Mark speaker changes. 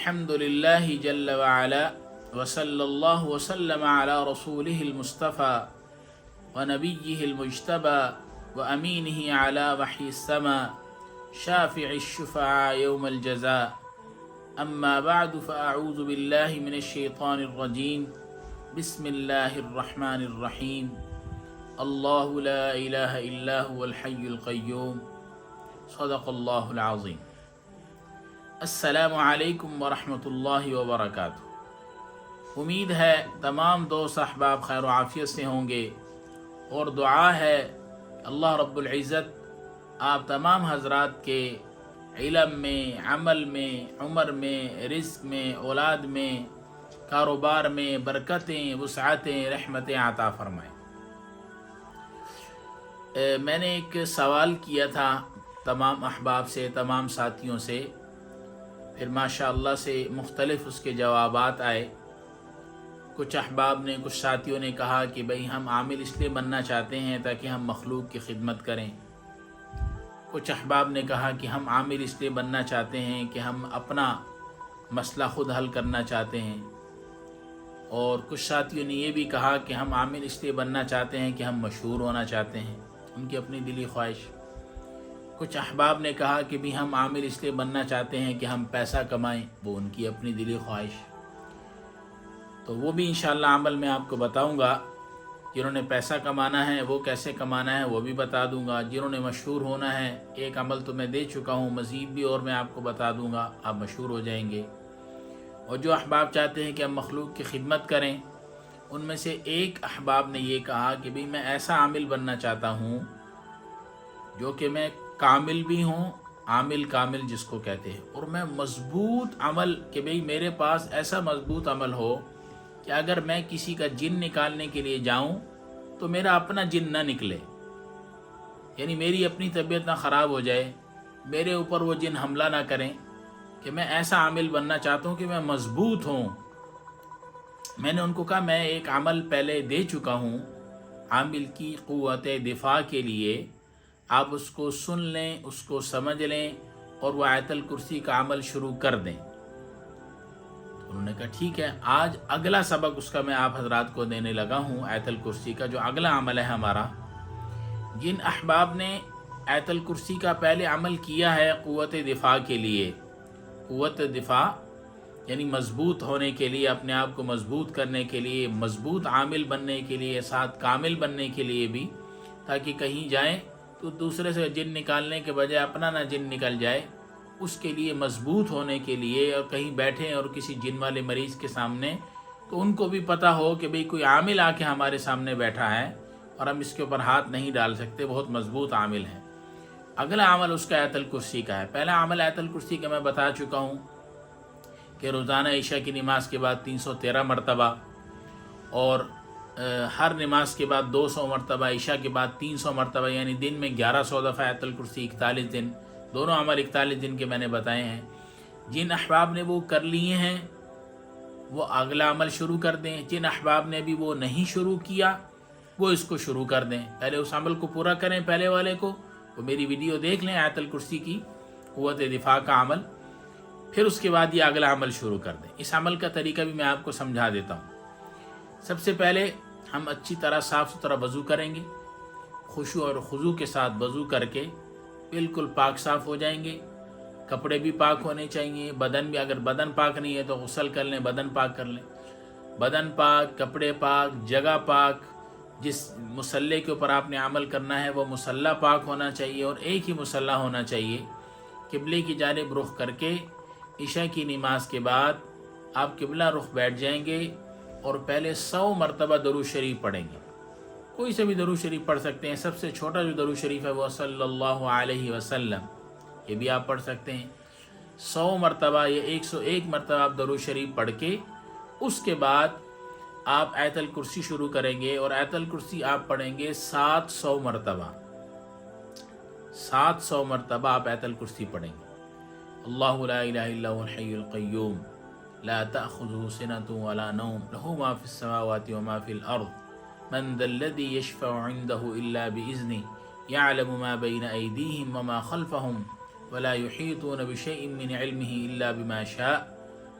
Speaker 1: الحمد لله جل وعلا وصلى الله وسلم على رسوله المصطفى ونبيه المجتبى وأمينه على وحي السماء شافع الشفعاء يوم الجزاء. أما بعد فأعوذ بالله من الشيطان الرجيم. بسم الله الرحمن الرحيم. الله لا إله إلا هو الحي القيوم. صدق الله العظيم. السلام علیکم ورحمۃ اللہ وبرکاتہ. امید ہے تمام دوست احباب خیر و عافیت سے ہوں گے، اور دعا ہے اللہ رب العزت آپ تمام حضرات کے علم میں، عمل میں، عمر میں، رزق میں، اولاد میں، کاروبار میں برکتیں، وسعتیں، رحمتیں عطا فرمائیں. میں نے ایک سوال کیا تھا تمام احباب سے، تمام ساتھیوں سے، پھر ماشاءاللہ سے مختلف اس کے جوابات آئے. کچھ احباب نے، کچھ ساتھیوں نے کہا کہ بھئی ہم عامل اس لیے بننا چاہتے ہیں تاکہ ہم مخلوق کی خدمت کریں. کچھ احباب نے کہا کہ ہم عامل اس لیے بننا چاہتے ہیں کہ ہم اپنا مسئلہ خود حل کرنا چاہتے ہیں. اور کچھ ساتھیوں نے یہ بھی کہا کہ ہم عامل اس لیے بننا چاہتے ہیں کہ ہم مشہور ہونا چاہتے ہیں، ان کی اپنی دلی خواہش. کچھ احباب نے کہا کہ بھی ہم عامل اس لیے بننا چاہتے ہیں کہ ہم پیسہ کمائیں، وہ ان کی اپنی دلی خواہش. تو وہ بھی انشاءاللہ عمل میں آپ کو بتاؤں گا. جنہوں نے پیسہ کمانا ہے وہ کیسے کمانا ہے وہ بھی بتا دوں گا. جنہوں نے مشہور ہونا ہے، ایک عمل تو میں دے چکا ہوں، مزید بھی اور میں آپ کو بتا دوں گا، آپ مشہور ہو جائیں گے. اور جو احباب چاہتے ہیں کہ ہم مخلوق کی خدمت کریں، ان میں سے ایک احباب نے یہ کہا کہ بھی میں ایسا عامل بننا چاہتا ہوں جو کہ میں کامل بھی ہوں، عامل کامل جس کو کہتے ہیں، اور میں مضبوط عمل، کہ بھئی میرے پاس ایسا مضبوط عمل ہو کہ اگر میں کسی کا جن نکالنے کے لیے جاؤں تو میرا اپنا جن نہ نکلے، یعنی میری اپنی طبیعت نہ خراب ہو جائے، میرے اوپر وہ جن حملہ نہ کریں. کہ میں ایسا عامل بننا چاہتا ہوں کہ میں مضبوط ہوں. میں نے ان کو کہا میں ایک عمل پہلے دے چکا ہوں عامل کی قوت دفاع کے لیے، آپ اس کو سن لیں، اس کو سمجھ لیں، اور وہ آیت الکرسی کا عمل شروع کر دیں. تو انہوں نے کہا ٹھیک ہے. آج اگلا سبق اس کا میں آپ حضرات کو دینے لگا ہوں، آیت الکرسی کا جو اگلا عمل ہے ہمارا. جن احباب نے آیت الکرسی کا پہلے عمل کیا ہے قوت دفاع کے لیے، قوت دفاع یعنی مضبوط ہونے کے لیے، اپنے آپ کو مضبوط کرنے کے لیے، مضبوط عامل بننے کے لیے، ساتھ کامل بننے کے لیے بھی، تاکہ کہیں جائیں تو دوسرے سے جن نکالنے کے بجائے اپنا نہ جن نکل جائے، اس کے لیے مضبوط ہونے کے لیے. اور کہیں بیٹھیں اور کسی جن والے مریض کے سامنے تو ان کو بھی پتہ ہو کہ بھئی کوئی عامل آ کے ہمارے سامنے بیٹھا ہے اور ہم اس کے اوپر ہاتھ نہیں ڈال سکتے، بہت مضبوط عامل ہے. اگلا عمل اس کا آیت الکرسی کا ہے. پہلا عمل آیت الکرسی کا میں بتا چکا ہوں کہ روزانہ عشاء کی نماز کے بعد 313 مرتبہ، اور ہر نماز کے بعد 200 مرتبہ، عشاء کے بعد 300 مرتبہ، یعنی دن میں 1100 دفعہ آیت الکرسی، 41 دن. دونوں عمل 41 دن کے میں نے بتائے ہیں. جن احباب نے وہ کر لیے ہیں وہ اگلا عمل شروع کر دیں. جن احباب نے بھی وہ نہیں شروع کیا وہ اس کو شروع کر دیں. پہلے اس عمل کو پورا کریں، پہلے والے کو. وہ میری ویڈیو دیکھ لیں آیت الکرسی کی قوت دفاع کا عمل، پھر اس کے بعد یہ اگلا عمل شروع کر دیں. اس عمل کا طریقہ بھی میں آپ کو سمجھا دیتا ہوں. سب سے پہلے ہم اچھی طرح صاف ستھرا وضو کریں گے، خشوع اور خضوع کے ساتھ وضو کر کے بالکل پاک صاف ہو جائیں گے. کپڑے بھی پاک ہونے چاہیے، بدن بھی، اگر بدن پاک نہیں ہے تو غسل کر لیں، بدن پاک کر لیں. بدن پاک، کپڑے پاک، جگہ پاک. جس مصلے کے اوپر آپ نے عمل کرنا ہے وہ مصلی پاک ہونا چاہیے، اور ایک ہی مصلی ہونا چاہیے. قبلے کی جانب رخ کر کے عشاء کی نماز کے بعد آپ قبلہ رخ بیٹھ جائیں گے اور پہلے 100 مرتبہ درود شریف پڑھیں گے. کوئی سے بھی درود شریف پڑھ سکتے ہیں. سب سے چھوٹا جو درود شریف ہے وہ صلی اللہ علیہ وسلم، یہ بھی آپ پڑھ سکتے ہیں. 100 مرتبہ یا 101 مرتبہ آپ درود شریف پڑھ کے اس کے بعد آپ آیت الکرسی شروع کریں گے، اور آیت الکرسی آپ پڑھیں گے 700 مرتبہ. 700 مرتبہ آپ آیت الکرسی پڑھیں گے. اللہ لا الہ الا هو الحی القیوم لا تأخذه سنة ولا نوم له ما في السماوات وما في الأرض من ذا الذي يشفع عنده إلا بإذنه يعلم ما بين أيديهم وما خلفهم ولا يحيطون بشيء من علمه إلا بما شاء